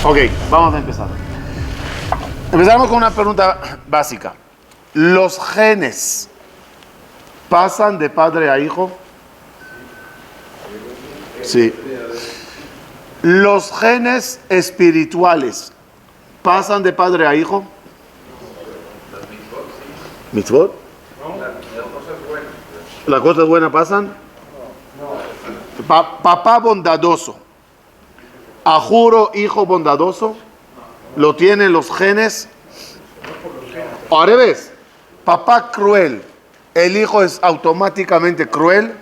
Ok, vamos a empezar. Empezamos con una pregunta básica. ¿Los genes pasan de padre a hijo? Sí. ¿Los genes espirituales pasan de padre a hijo? ¿Mitzvot? ¿Las cosas buenas pasan? Papá bondadoso. Ajuro, hijo bondadoso. ¿Lo tienen los genes? O al revés. Papá cruel. ¿El hijo es automáticamente cruel?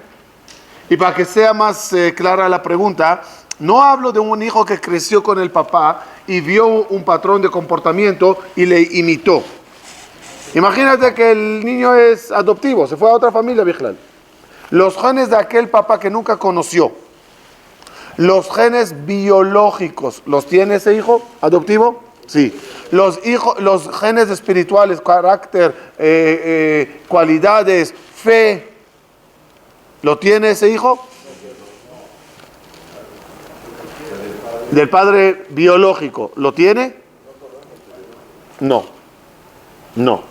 Y para que sea más clara la pregunta, no hablo de un hijo que creció con el papá y vio un patrón de comportamiento y le imitó. Imagínate que el niño es adoptivo, se fue a otra familia, Bijlal. Los genes de aquel papá que nunca conoció, los genes biológicos, ¿los tiene ese hijo adoptivo? Sí. Los genes espirituales, carácter, cualidades, fe, ¿lo tiene ese hijo? Del padre biológico, ¿lo tiene? No. No.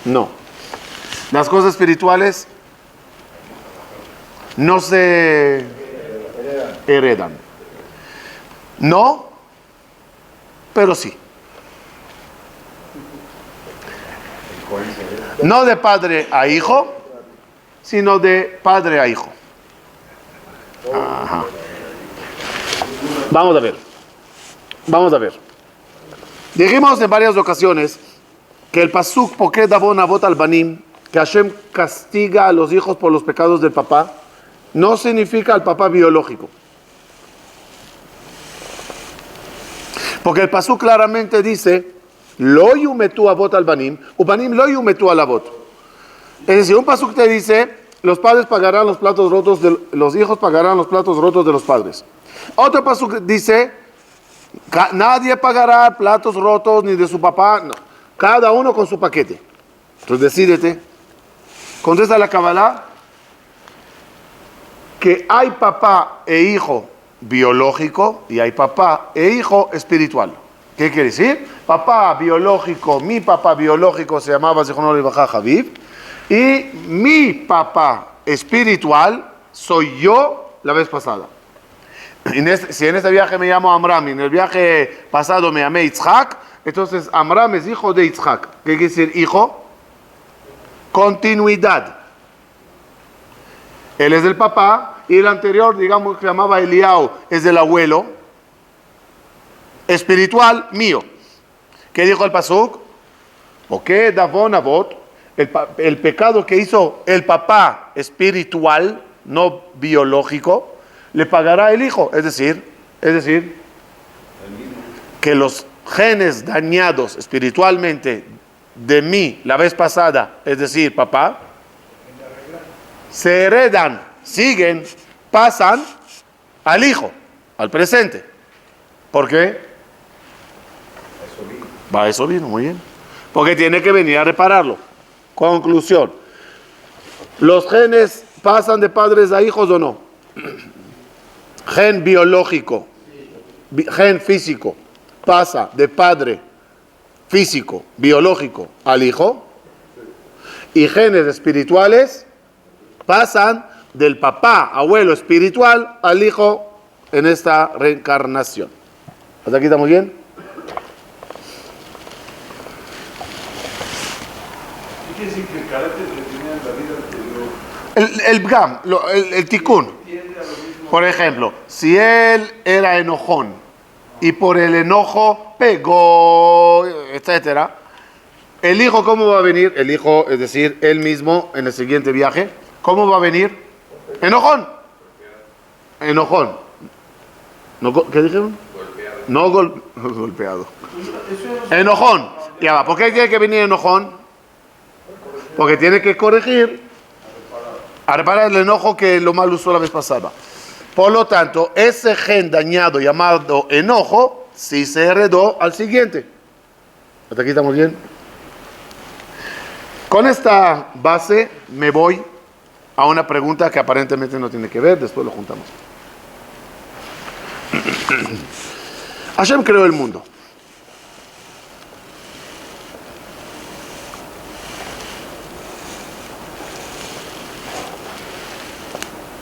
No. Las cosas espirituales no se heredan. No, pero sí. No de padre a hijo, sino de padre a hijo. Ajá. Vamos a ver. Vamos a ver. Dijimos en varias ocasiones que el pasuk Poked Avon Avot al Banim, que Hashem castiga a los hijos por los pecados del papá, no significa al papá biológico. Porque el pasuk claramente dice, Lo yumetu avot al banim, ubanim lo yumetu al avot. Es decir, un pasuk te dice, los padres pagarán los platos rotos, los hijos pagarán los platos rotos de los padres. Otro pasuk dice, nadie pagará platos rotos ni de su papá, no. Cada uno con su paquete. Entonces decídete. Contesta la Kabbalah que hay papá e hijo biológico y hay papá e hijo espiritual. ¿Qué quiere decir? Papá biológico, mi papá biológico se llamaba Zichrono Livraja Habib, y mi papá espiritual soy yo la vez pasada. Si en este viaje me llamo Amram y en el viaje pasado me llamé Yitzhak, entonces Amram es hijo de Yitzhak. ¿Qué quiere decir hijo? Continuidad. Él es el papá y el anterior, digamos que se llamaba Eliao, es del abuelo espiritual mío. ¿Qué dijo el pasuk? Porque Davon Avot, el pecado que hizo el papá espiritual, no biológico, le pagará el hijo. Es decir, que los genes dañados espiritualmente de mí la vez pasada, es decir, papá, se heredan, siguen, pasan al hijo, al presente. ¿Por qué? Va, eso vino, muy bien. Porque tiene que venir a repararlo. Conclusión. ¿Los genes pasan de padres a hijos o no? Gen biológico, gen físico, pasa de padre físico, biológico al hijo. Y genes espirituales pasan del papá, abuelo espiritual, al hijo en esta reencarnación. ¿Hasta aquí estamos bien? ¿Qué quiere decir que el carácter que tenía en la vida anterior? El bgam, el tikkun. Por ejemplo, si él era enojón y por el enojo pegó, etcétera, el hijo, ¿cómo va a venir? El hijo, es decir, él mismo en el siguiente viaje, ¿cómo va a venir? Enojón. Enojón. No, ¿qué dijeron? Golpeado. No golpeado. Enojón. Ya va. ¿Por qué tiene que venir enojón? Porque tiene que corregir, a reparar el enojo que lo mal usó la vez pasada. Por lo tanto, ese gen dañado llamado enojo, sí se heredó al siguiente. ¿Hasta aquí estamos bien? Con esta base me voy a una pregunta que aparentemente no tiene que ver, después lo juntamos. Hashem creó el mundo.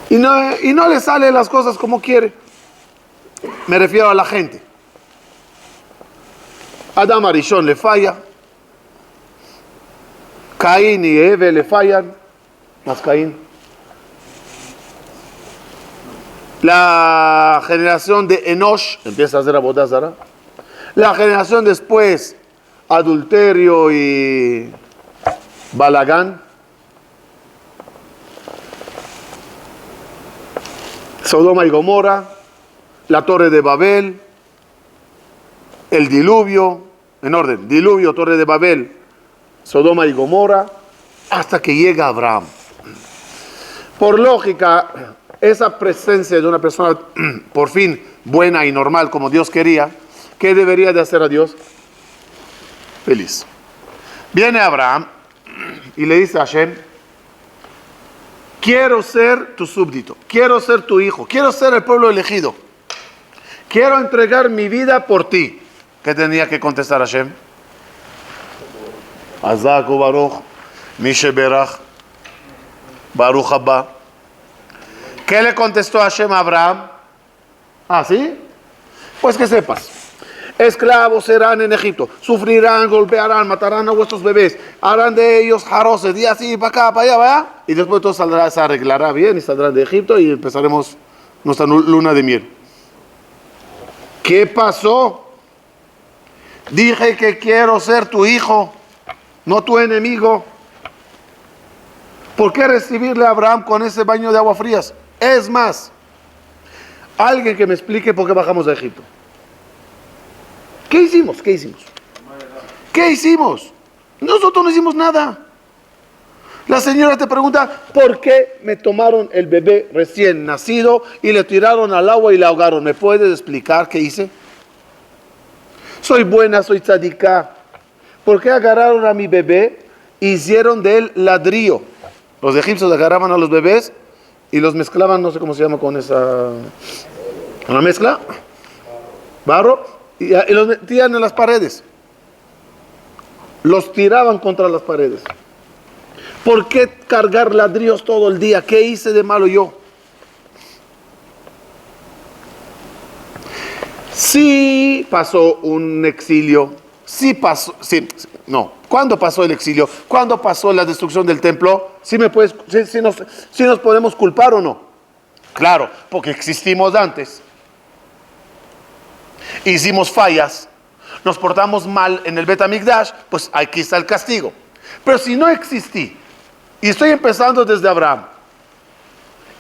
Y no le salen las cosas como quiere. Me refiero a la gente. Adam Arishon le falla. Caín y Eve le fallan. Más Caín. La generación de Enosh empieza a hacer Avodah Zará. La generación después, adulterio y balagán. Sodoma y Gomorra, la torre de Babel, el diluvio, en orden, diluvio, torre de Babel, Sodoma y Gomorra, hasta que llega Abraham. Por lógica, esa presencia de una persona por fin buena y normal como Dios quería, ¿qué debería de hacer a Dios? Feliz. Viene Abraham y le dice a Hashem: quiero ser tu súbdito, quiero ser tu hijo, quiero ser el pueblo elegido, quiero entregar mi vida por ti. ¿Qué tenía que contestar Hashem? Azaku Baruch, Mishe Berach, Baruch Abba. ¿Qué le contestó Hashem a Abraham? ¿Ah, sí? Pues que sepas. Esclavos serán en Egipto, sufrirán, golpearán, matarán a vuestros bebés, harán de ellos jaroces, y así, para acá, para allá, para allá. Y después todo saldrá, se arreglará bien y saldrán de Egipto y empezaremos nuestra luna de miel. ¿Qué pasó? Dije que quiero ser tu hijo, no tu enemigo. ¿Por qué recibirle a Abraham con ese baño de agua frías? Es más, alguien que me explique por qué bajamos de Egipto. ¿Qué hicimos? ¿Qué hicimos? ¿Qué hicimos? Nosotros no hicimos nada. La señora te pregunta: ¿por qué me tomaron el bebé recién nacido y le tiraron al agua y le ahogaron? ¿Me puedes explicar qué hice? Soy buena, soy tzadika. ¿Por qué agarraron a mi bebé e hicieron de él ladrillo? Los egipcios agarraban a los bebés y los mezclaban, no sé cómo se llama con esa... ¿una mezcla? Barro. Y los metían en las paredes. Los tiraban contra las paredes. ¿Por qué cargar ladrillos todo el día? ¿Qué hice de malo yo? Sí pasó un exilio. Sí pasó. Sí, no. ¿Cuándo pasó el exilio? ¿Cuándo pasó la destrucción del templo? ¿Sí nos podemos culpar o no? Claro, porque existimos antes. Hicimos fallas, nos portamos mal en el Bet HaMikdash, pues aquí está el castigo. Pero si no existí y estoy empezando desde Abraham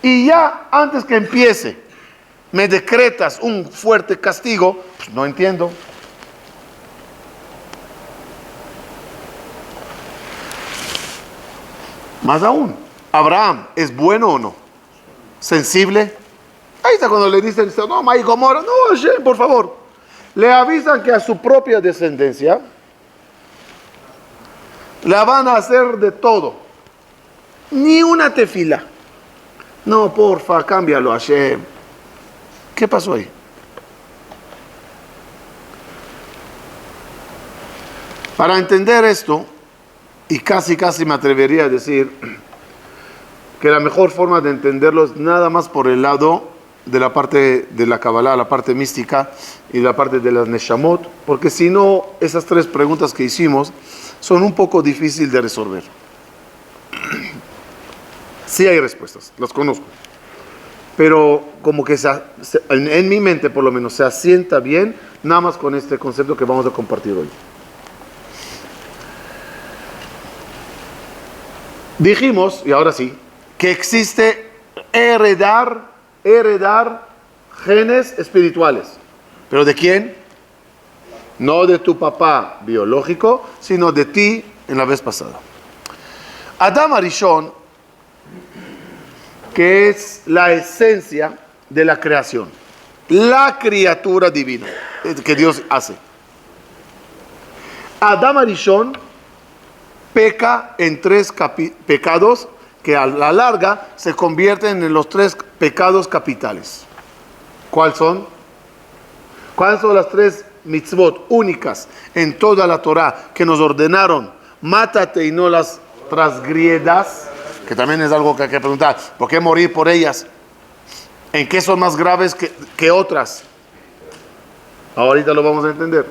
y ya antes que empiece me decretas un fuerte castigo, pues no entiendo. Más aún, ¿Abraham es bueno o no? ¿Sensible? Ahí está cuando le dicen: no, Mai Gomorra, no, Hashem, por favor. Le avisan que a su propia descendencia la van a hacer de todo. Ni una tefila. No, porfa, cámbialo, Hashem. ¿Qué pasó ahí? Para entender esto, y casi me atrevería a decir que la mejor forma de entenderlo es nada más por el lado de la parte de la Kabbalah, la parte mística y la parte de las Neshamot, porque si no, esas tres preguntas que hicimos son un poco difíciles de resolver. Sí hay respuestas, las conozco, pero como que en mi mente por lo menos se asienta bien nada más con este concepto que vamos a compartir hoy. Dijimos, y ahora sí, que existe heredar genes espirituales. ¿Pero de quién? No de tu papá biológico, sino de ti en la vez pasada. Adam Arishon, que es la esencia de la creación, la criatura divina que Dios hace. Adam Arishon peca en tres pecados que a la larga se convierten en los tres pecados capitales. ¿Cuáles son? ¿Cuáles son las 3 mitzvot únicas en toda la Torah que nos ordenaron? Mátate y no las transgriedas, que también es algo que hay que preguntar. ¿Por qué morir por ellas? ¿En qué son más graves que otras? Ahorita lo vamos a entender.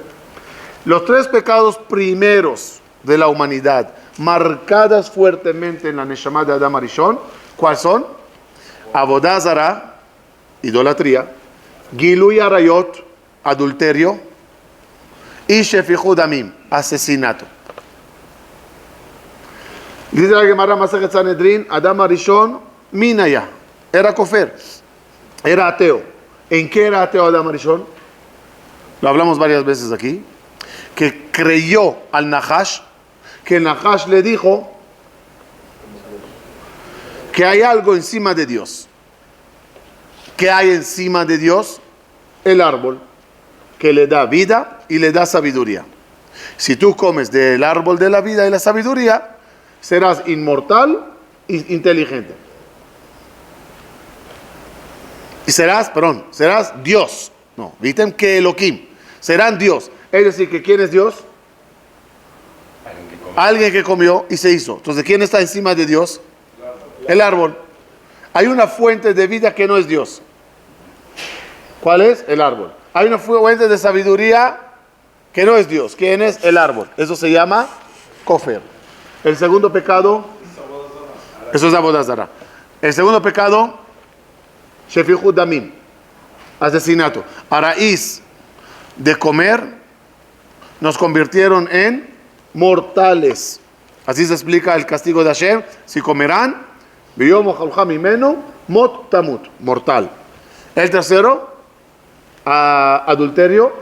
Los 3 pecados primeros de la humanidad, marcadas fuertemente en la Neshama de Adam Arishon, ¿cuáles son? Avodah Zarah, idolatría, Gilui Arayot, adulterio, y Shefichut Damim, asesinato. Dice la Gemara Masechet Sanedrin, Adam Arishon, Minaya, era kofer, era ateo. ¿En qué era ateo Adam Arishon? Lo hablamos varias veces aquí. Que creyó al Nahash, que el Nahash le dijo que hay algo encima de Dios. ¿Qué hay encima de Dios? El árbol, que le da vida y le da sabiduría. Si tú comes del árbol de la vida y la sabiduría, serás inmortal e inteligente. Y serás Dios. No, ¿viste? Que Elohim. Serán Dios. Es decir, que ¿quién es Dios? Alguien que comió y se hizo. Entonces, ¿quién está encima de Dios? El árbol. Hay una fuente de vida que no es Dios. ¿Cuál es? El árbol. Hay una fuente de sabiduría que no es Dios. ¿Quién es? El árbol. Eso se llama kofer. El segundo pecado, eso es Avodah Zarah. El segundo pecado, Shefichut Damim, asesinato. A raíz de comer, nos convirtieron en mortales. Así se explica el castigo de Hashem. Si comerán, mot tamut, mortal. El tercero, adulterio.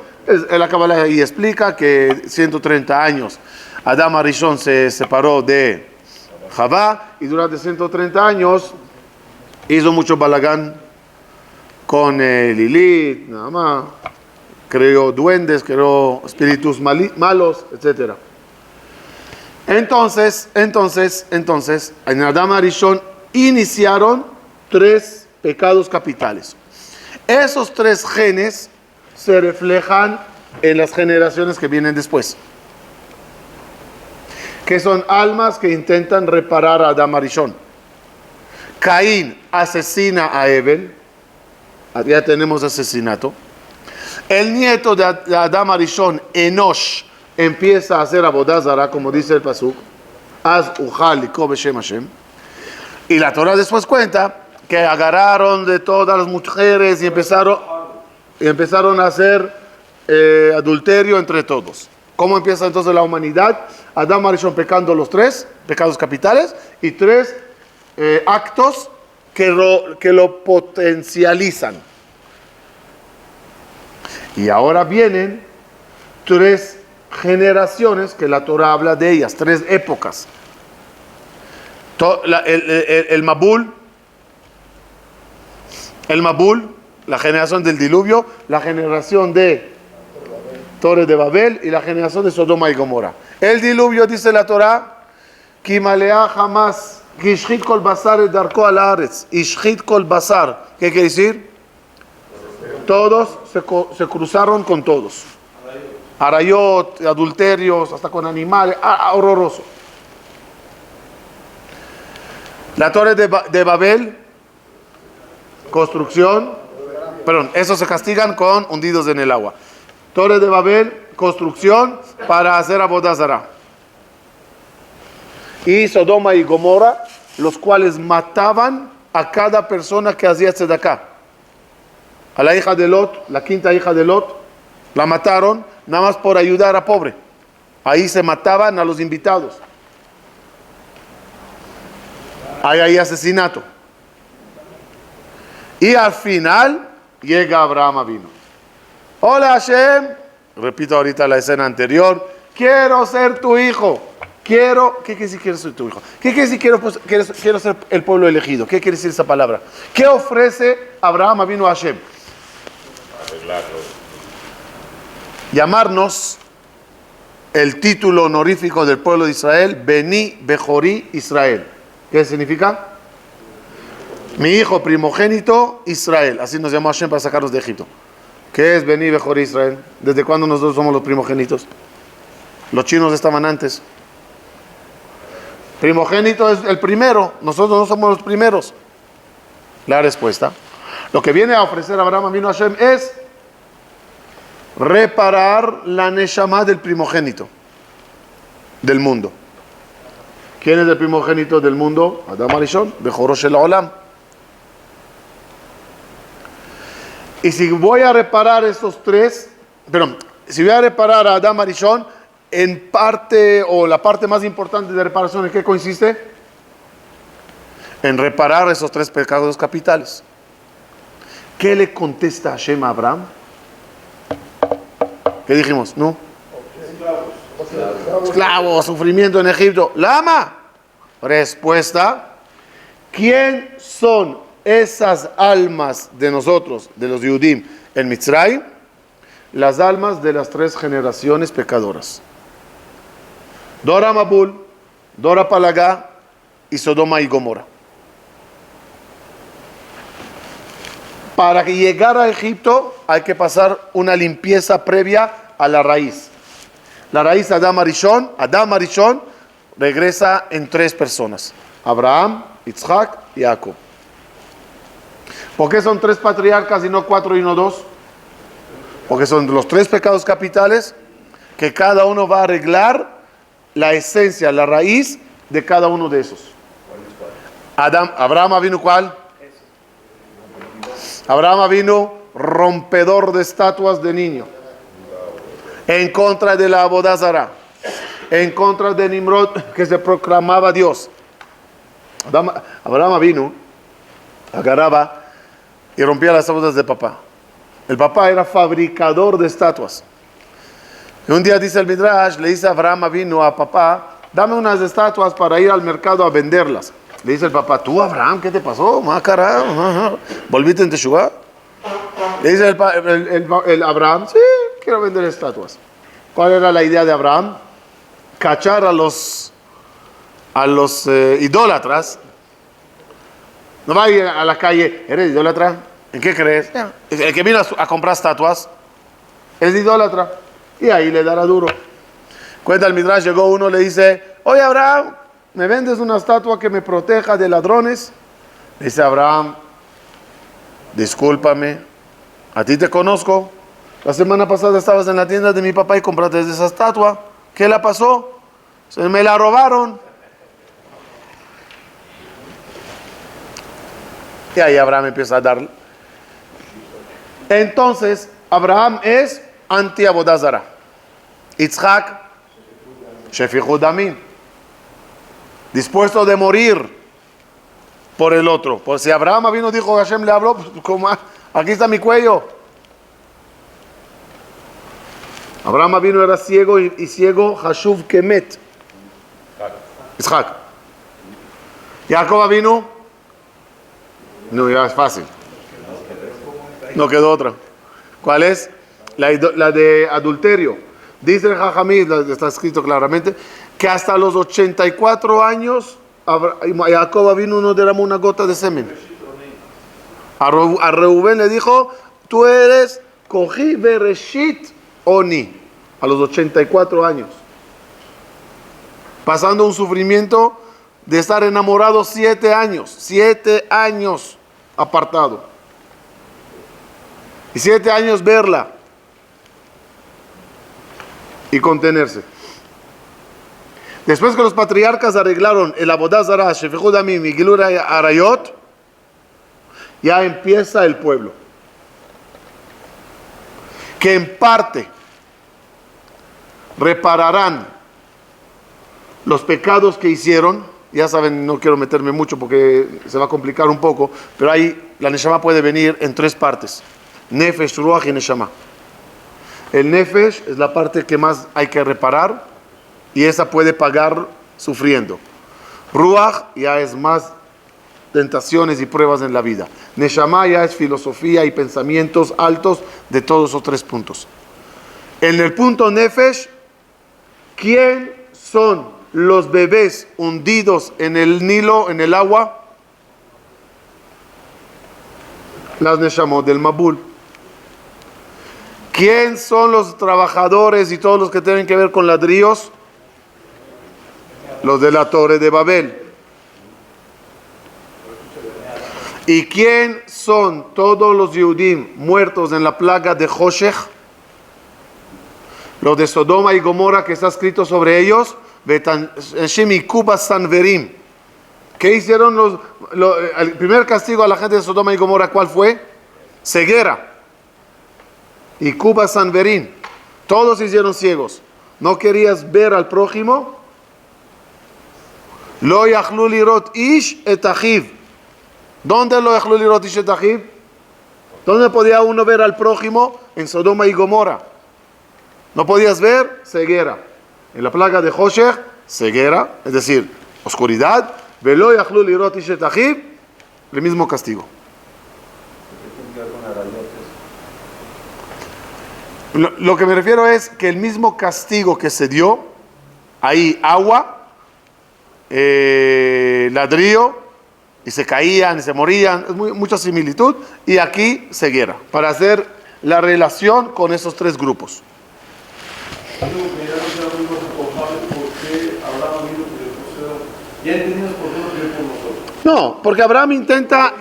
La Kabbalah ahí explica que 130 años Adam Arishon se separó de Javá y durante 130 años hizo mucho balagán con Lilith, nada más. Creó duendes, creó espíritus malos, etc. Entonces, en Adam Arishon iniciaron 3 pecados capitales. Esos 3 genes se reflejan en las generaciones que vienen después, que son almas que intentan reparar a Adam Arishon. Caín asesina a Abel, ya tenemos asesinato. El nieto de Adam Arishon, Enosh, empieza a hacer Avodah Zarah, como dice el pasuk, Az Uchal Liko Beshem Hashem. Y la Torah después cuenta que agarraron de todas las mujeres y empezaron a hacer adulterio entre todos. ¿Cómo empieza entonces la humanidad? Adam Arishon pecando los 3 pecados capitales y 3 actos que lo potencializan. Y ahora vienen 3 generaciones que la Torah habla de ellas, 3 épocas. El Mabul, la generación del diluvio, la generación de Torres de Babel y la generación de Sodoma y Gomorra. El diluvio, dice la Torah, Kimalea jamás, Ishchit kol basar darko al haaretz, Ishchit kol basar. ¿Qué quiere decir? Todos se cruzaron con todos. Arayot, adulterios, hasta con animales, horroroso. La torre de Babel, construcción, perdón, esos se castigan con hundidos en el agua. Torre de Babel, construcción para hacer Avodah Zarah. Y Sodoma y Gomorra, los cuales mataban a cada persona que hacía tzedakah. A la hija de Lot, la 5ª hija de Lot, la mataron nada más por ayudar a pobre. Ahí se mataban a los invitados. Hay ahí asesinato. Y al final llega Abraham Avinu. Hola Hashem, repito ahorita la escena anterior, quiero ser tu hijo. ¿Qué quiere decir quiero ser tu hijo? ¿Qué quiere decir quiero ser el pueblo elegido? ¿Qué quiere decir esa palabra? ¿Qué ofrece Abraham Avinu a Hashem? Llamarnos el título honorífico del pueblo de Israel, Beni Bejorí Israel. ¿Qué significa? Mi hijo primogénito Israel. Así nos llamó Hashem para sacarnos de Egipto. ¿Qué es Beni Bejor Israel? ¿Desde cuándo nosotros somos los primogénitos? Los chinos estaban antes. Primogénito es el primero, nosotros no somos los primeros. La respuesta, lo que viene a ofrecer Abraham Avinu Hashem es reparar la neshama del primogénito del mundo. ¿Quién es el primogénito del mundo? Adam Arishon, Bejoro Shel Olam. Y si voy a reparar esos tres, si voy a reparar a Adam Arishon, en parte, o la parte más importante de reparación, ¿en qué consiste? En reparar esos tres pecados capitales. ¿Qué le contesta Hashem a Abraham? ¿Qué dijimos? ¿No? Esclavos, sufrimiento en Egipto. ¿Lama? Respuesta. ¿Quién son esas almas de nosotros, de los Yudim, en Mitzrayim? Las almas de las tres generaciones pecadoras. Dora Mabul, Dora Palagá y Sodoma y Gomorra. Para que llegar a Egipto hay que pasar una limpieza previa a la raíz. La raíz Adam Arishon regresa en tres personas: Abraham, Isaac y Jacob. ¿Por qué son tres patriarcas y no cuatro y no dos? Porque son los tres pecados capitales que cada uno va a arreglar la esencia, la raíz de cada uno de esos. Abraham vino ¿cuál? Abraham vino rompedor de estatuas de niño, en contra de la Avodah Zará, en contra de Nimrod, que se proclamaba Dios. Abraham vino, agarraba y rompía las estatuas de papá. El papá era fabricador de estatuas. Y un día dice el Midrash, le dice Abraham vino a papá, dame unas estatuas para ir al mercado a venderlas. Le dice el papá, tú Abraham, ¿qué te pasó? ¿Volviste en Teshuvah? Le dice el Abraham, sí, quiero vender estatuas. ¿Cuál era la idea de Abraham? Cachar a los idólatras. No va a ir a la calle, ¿eres idólatra? ¿En qué crees? El que vino a comprar estatuas es idólatra. Y ahí le dará duro. Cuenta el Midrash, llegó uno, le dice, oye Abraham, ¿me vendes una estatua que me proteja de ladrones? Le dice Abraham, discúlpame, a ti te conozco. La semana pasada estabas en la tienda de mi papá y compraste esa estatua. ¿Qué la pasó? Se me la robaron. Y ahí Abraham empieza a dar. Entonces, Abraham es anti-Avodah Zará. Isaac, Shefichut Damim, dispuesto de morir por el otro. Por si Abraham vino, dijo, Hashem le habló, como, aquí está mi cuello. Abraham vino, era ciego y ciego, Hashuv Kemet. Isaac. Jacob vino, no, ya es fácil. No quedó otra. ¿Cuál es? La de adulterio. Dice el Jajamí, está escrito claramente, que hasta los 84 años Jacob vino, no derramó una gota de semen. A Reubén le dijo, tú eres Kohi Bereshit Oni, a los 84 años. Pasando un sufrimiento de estar enamorado 7 años apartado. Y 7 años verla y contenerse. Después que los patriarcas arreglaron el Avodah Zará, Shefichut Damim y Gilui Arayot, ya empieza el pueblo, que en parte repararán los pecados que hicieron. Ya saben, no quiero meterme mucho porque se va a complicar un poco, pero ahí la Neshama puede venir en 3 partes: Nefesh, Ruach y Neshama. El Nefesh es la parte que más hay que reparar y esa puede pagar sufriendo. Ruach ya es más tentaciones y pruebas en la vida. Neshama ya es filosofía y pensamientos altos de todos esos 3 puntos. En el punto Nefesh, ¿quién son los bebés hundidos en el Nilo, en el agua? Las Neshamot del Mabul. ¿Quién son los trabajadores y todos los que tienen que ver con ladrillos? Los de la Torre de Babel. ¿Y quién son todos los Yehudim muertos en la plaga de Joshech? Los de Sodoma y Gomorra, que está escrito sobre ellos. Sanverim. ¿Qué hicieron el primer castigo a la gente de Sodoma y Gomorra? ¿Cuál fue? Ceguera. Y Kuba Sanverín. Todos se hicieron ciegos. ¿No querías ver al prójimo? Lo yachlu lirot ish et achiv. ¿Dónde lo yachlu lirot ish et achiv? ¿Dónde podía uno ver al prójimo? En Sodoma y Gomorra. ¿No podías ver? Ceguera. En la plaga de Joshech, ceguera, es decir, oscuridad. Velo yachlu lirot ish et achiv, el mismo castigo. Lo que me refiero es que el mismo castigo que se dio, ahí agua, ladrillo, y se caían y se morían, es mucha similitud, y aquí ceguera, para hacer la relación con esos tres grupos. No, porque Abraham intenta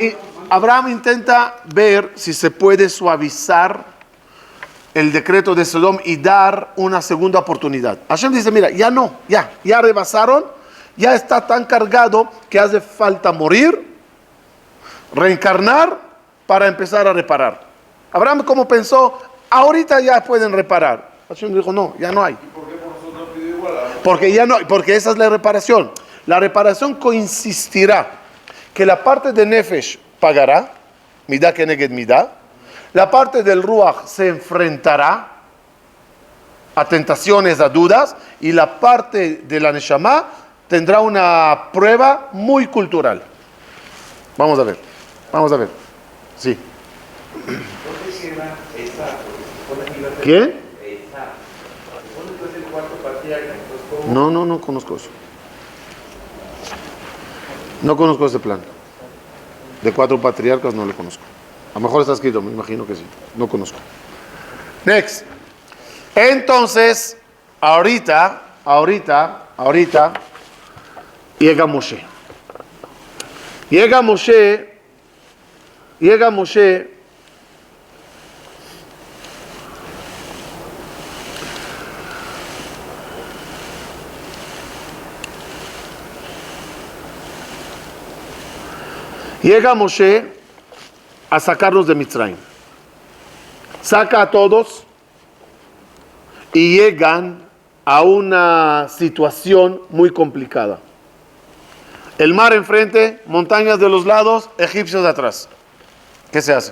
ver si se puede suavizar el decreto de Sodom y dar una segunda oportunidad. Hashem dice, mira, ya rebasaron, ya está tan cargado que hace falta morir, reencarnar para empezar a reparar. Abraham como pensó, ahorita ya pueden reparar. Hashem dijo, no, ya no hay. Porque ya no, porque esa es la reparación. La reparación consistirá que la parte de Nefesh pagará, Midah keneged Midah. La parte del Ruach se enfrentará a tentaciones, a dudas, y la parte de la Neshama tendrá una prueba muy cultural. Vamos a ver. Sí. ¿Quién? No conozco eso. No conozco ese plan. De 4 patriarcas no lo conozco. A lo mejor está escrito, me imagino que sí. No conozco. Next. Entonces, ahorita, llega Moshe. Llega Moshe a sacarlos de Mitzrayim. Saca a todos y llegan a una situación muy complicada. El mar enfrente, montañas de los lados, egipcios de atrás. ¿Qué se hace?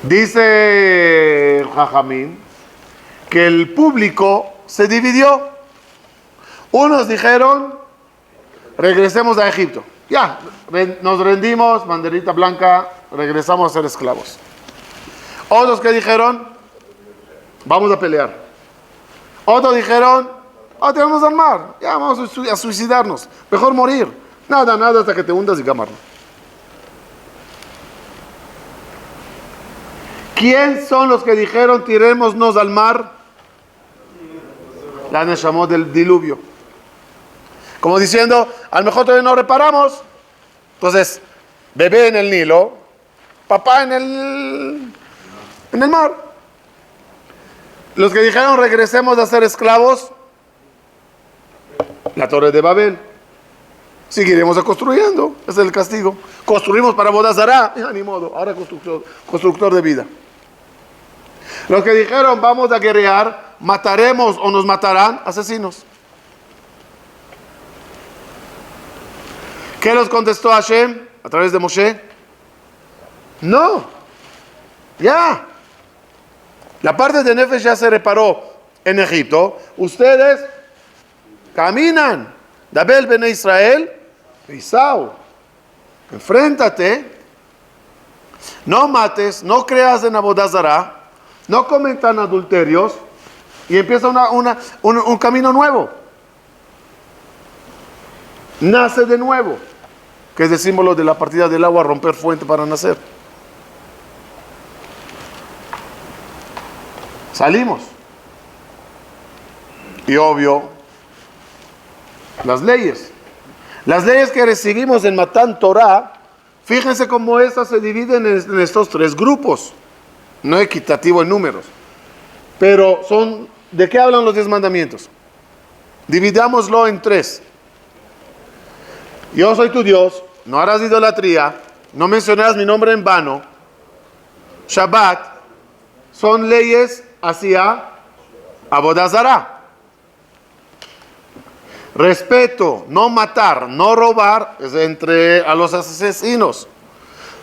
Dice Jajamín que el público se dividió. Unos dijeron, regresemos a Egipto. Ya, nos rendimos, banderita blanca, regresamos a ser esclavos. Otros que dijeron, vamos a pelear. Otros dijeron, tenemos al mar, ya vamos a suicidarnos, mejor morir. Nada hasta que te hundas y gamarlo. ¿Quién son los que dijeron, tirémonos al mar? La Neshamot del diluvio. Como diciendo, a lo mejor todavía no reparamos. Entonces, bebé en el Nilo, papá en el mar. Los que dijeron, regresemos a ser esclavos, la Torre de Babel. Seguiremos construyendo, ese es el castigo. Construimos para Avodah Zará, ni modo, ahora constructor de vida. Los que dijeron, vamos a guerrear, mataremos o nos matarán, asesinos. ¿Qué los contestó Hashem a través de Moshe? No, ya. La parte de Nefesh ya se reparó en Egipto. Ustedes caminan. Dabel Bene Israel, Isao, enfréntate. No mates, no creas en Avodah Zará, no cometan adulterios y empieza un camino nuevo. Nace de nuevo. ¿Ok? que es el símbolo de la partida del agua, romper fuente para nacer. Salimos. Y obvio, las leyes. Las leyes que recibimos en Matan Torah, fíjense cómo estas se dividen en estos tres grupos. No equitativo en números. Pero son, ¿de qué hablan los 10 mandamientos? Dividámoslo en 3. Yo soy tu Dios, no harás idolatría, no mencionarás mi nombre en vano. Shabbat, son leyes hacia Avodah Zará. Respeto, no matar, no robar, es entre a los asesinos.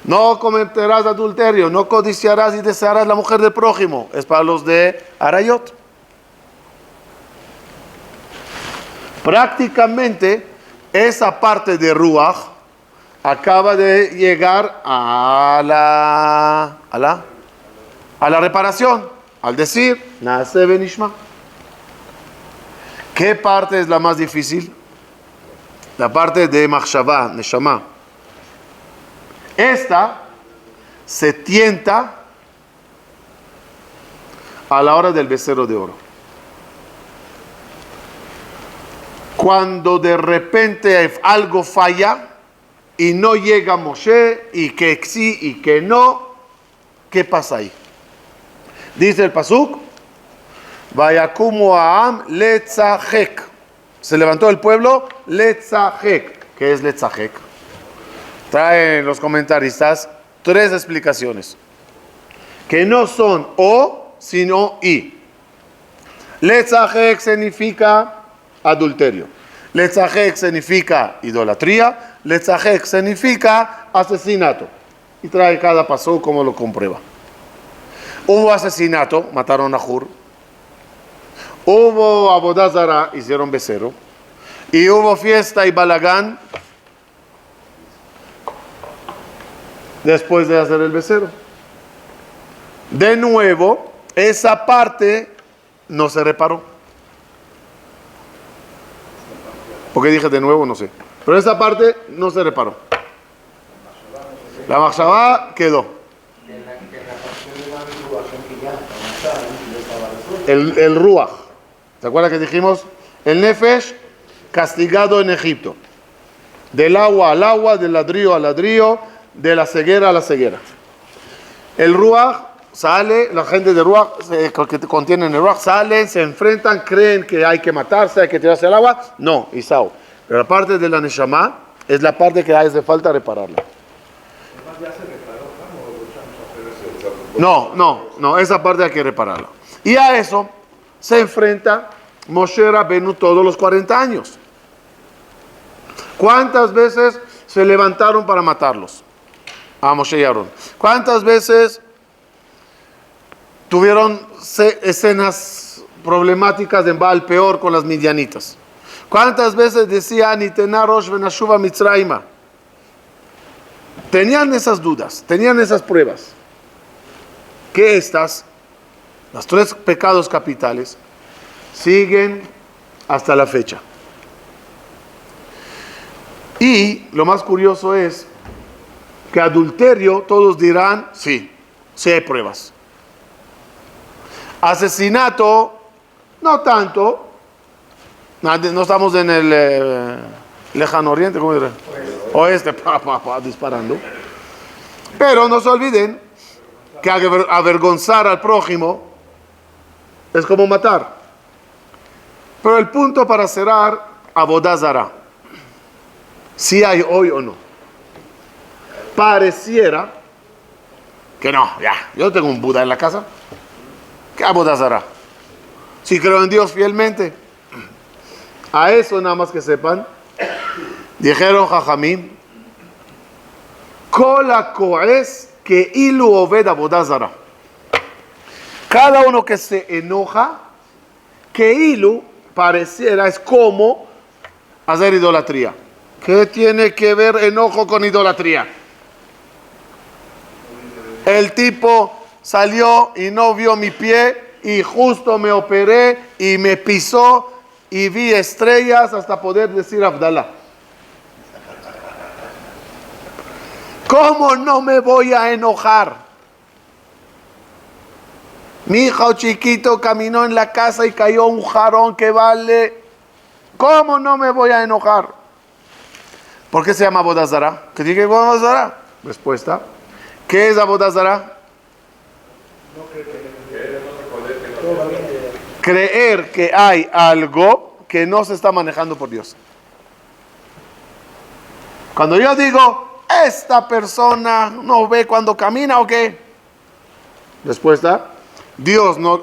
No cometerás adulterio, no codiciarás y desearás la mujer del prójimo. Es para los de Arayot. Prácticamente, esa parte de Ruach acaba de llegar a la reparación. Al decir, Naase Benishma. ¿Qué parte es la más difícil? La parte de Machshavá, Neshama. Esta se tienta a la hora del becerro de oro. Cuando de repente algo falla y no llega Moshe y que sí y que no, ¿qué pasa ahí? Dice el pasuk, Vayakumu Ha'am letzachek. Se levantó el pueblo letzachek. ¿Qué es letzachek? Traen los comentaristas 3 explicaciones. Que no son o, sino y. Letzachek significa adulterio. Letzachek significa idolatría. Letzachek significa asesinato. Y trae cada paso como lo comprueba. Hubo asesinato, mataron a Hur. Hubo Avodah Zará, hicieron becerro. Y hubo fiesta y balagán después de hacer el becerro. De nuevo, esa parte no se reparó. ¿Por qué dije de nuevo? No sé. Pero esa parte no se reparó. La Machshavá quedó. El Ruach. ¿Se acuerdan que dijimos? El Nefesh castigado en Egipto. Del agua al agua, del ladrillo al ladrillo, de la ceguera a la ceguera. El Ruach sale, la gente de Ruach, que contienen el Ruach, salen, se enfrentan, creen que hay que matarse, hay que tirarse al agua. No, Isao. Pero la parte de la Neshama es la parte que hace falta repararla. No, esa parte hay que repararla. Y a eso se enfrenta Moshe Rabenu todos los 40 años. ¿Cuántas veces se levantaron para matarlos? A Moshe y Aarón. ¿Cuántas veces tuvieron escenas problemáticas en Baal Peor con las midianitas? ¿Cuántas veces decían Itena Rosh Venashuva Mitzraima? Tenían esas dudas, tenían esas pruebas. Que estas, los 3 pecados capitales, siguen hasta la fecha. Y lo más curioso es que adulterio, todos dirán, sí hay pruebas. Asesinato, no tanto. No estamos en el lejano oriente, ¿cómo diré? Oeste, disparando. Pero no se olviden que avergonzar al prójimo es como matar. Pero el punto para cerrar, Avodah Zará. Si hay hoy o no. Pareciera que no, yo tengo un Buda en la casa. ¿Qué Avodah Zará? Si creo en Dios fielmente. A eso nada más que sepan, dijeron Jajamim, Kol hako'es que ilu oved Avodah Zará. Cada uno que se enoja, que ilu pareciera es como hacer idolatría. ¿Qué tiene que ver enojo con idolatría? El tipo salió y no vio mi pie y justo me operé y me pisó y vi estrellas hasta poder decir Abdalá. ¿Cómo no me voy a enojar? Mi hijo chiquito caminó en la casa y cayó un jarón que vale. ¿Cómo no me voy a enojar? ¿Por qué se llama Avodah Zará? ¿Qué tiene que ver con Avodah Zará? Respuesta. ¿Qué es Avodah Zará? Creer que hay algo que no se está manejando por Dios. Cuando yo digo, esta persona no ve cuando camina o qué. Respuesta, Dios no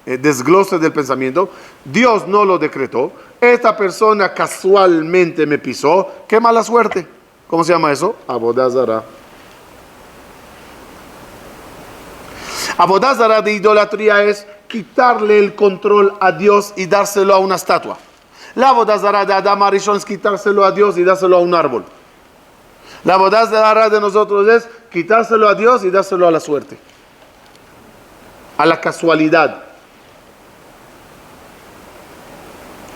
desglose del pensamiento. Dios no lo decretó. Esta persona casualmente me pisó. Qué mala suerte. ¿Cómo se llama eso? Avodah Zará. Avodah Zará de idolatría es quitarle el control a Dios y dárselo a una estatua. La Avodah Zará de Adam Arishon es quitárselo a Dios y dárselo a un árbol. La Avodah Zará de nosotros es quitárselo a Dios y dárselo a la suerte, a la casualidad.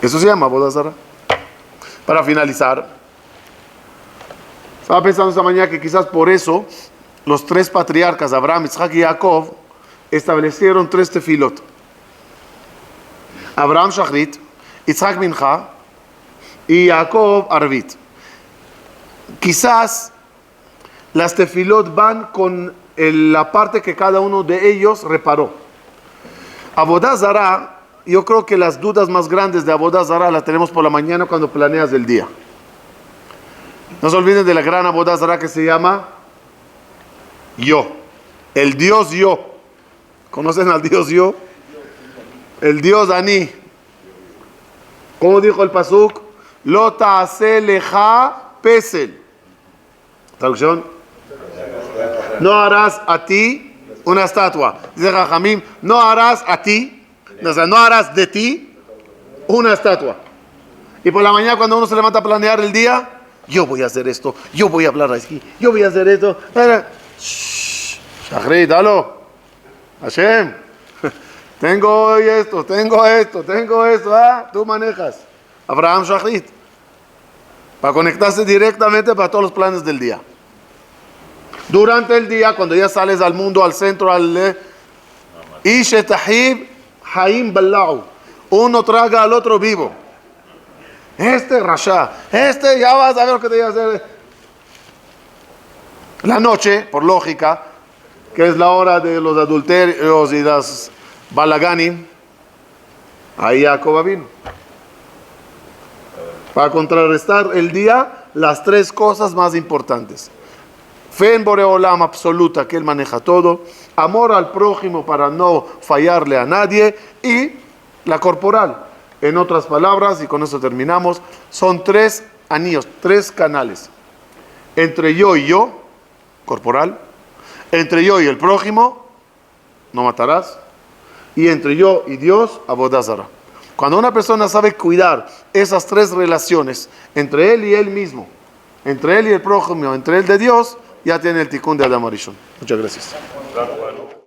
Eso se llama Avodah Zará. Para finalizar, estaba pensando esta mañana que quizás por eso los tres patriarcas, Abraham, Isaac y Jacob, establecieron tres tefilot. Abraham Shachrit, Isaac Mincha y Jacob Arvit. Quizás las tefilot van con la parte que cada uno de ellos reparó. Avodah Zará, yo creo que las dudas más grandes de Avodah Zará las tenemos por la mañana cuando planeas el día. No se olviden de la gran Avodah Zará que se llama yo, el Dios yo. ¿Conocen al Dios yo? El Dios Ani. ¿Cómo dijo el pasuk? Lo ta'ase leja pesel. Traducción. No harás a ti una estatua. Dice Jajamim, no harás a ti, o sea, no harás de ti una estatua. Y por la mañana cuando uno se levanta a planear el día, yo voy a hacer esto, yo voy a hablar aquí, yo voy a hacer esto. Shachrit, dalo. Hashem, tengo hoy esto, tengo esto, tú manejas. Abraham Shachrit, para conectarse directamente para todos los planes del día. Durante el día, cuando ya sales al mundo, al centro, Ishetahib Haim Ballau, uno traga al otro vivo. Este Rasha, ya vas a ver lo que te voy a hacer. La noche, por lógica, que es la hora de los adulterios y las balaganim, ahí Jacob vino. Para contrarrestar el día, las tres cosas más importantes. Fe en Boreolam absoluta, que Él maneja todo. Amor al prójimo para no fallarle a nadie. Y la corporal. En otras palabras, y con eso terminamos, son tres anillos, tres canales. Entre yo y yo, corporal. Entre yo y el prójimo, no matarás. Y entre yo y Dios, Avodah Zará. Cuando una persona sabe cuidar esas tres relaciones, entre él y él mismo, entre él y el prójimo, entre él de Dios, ya tiene el tikkun de Adam Arishon. Muchas gracias.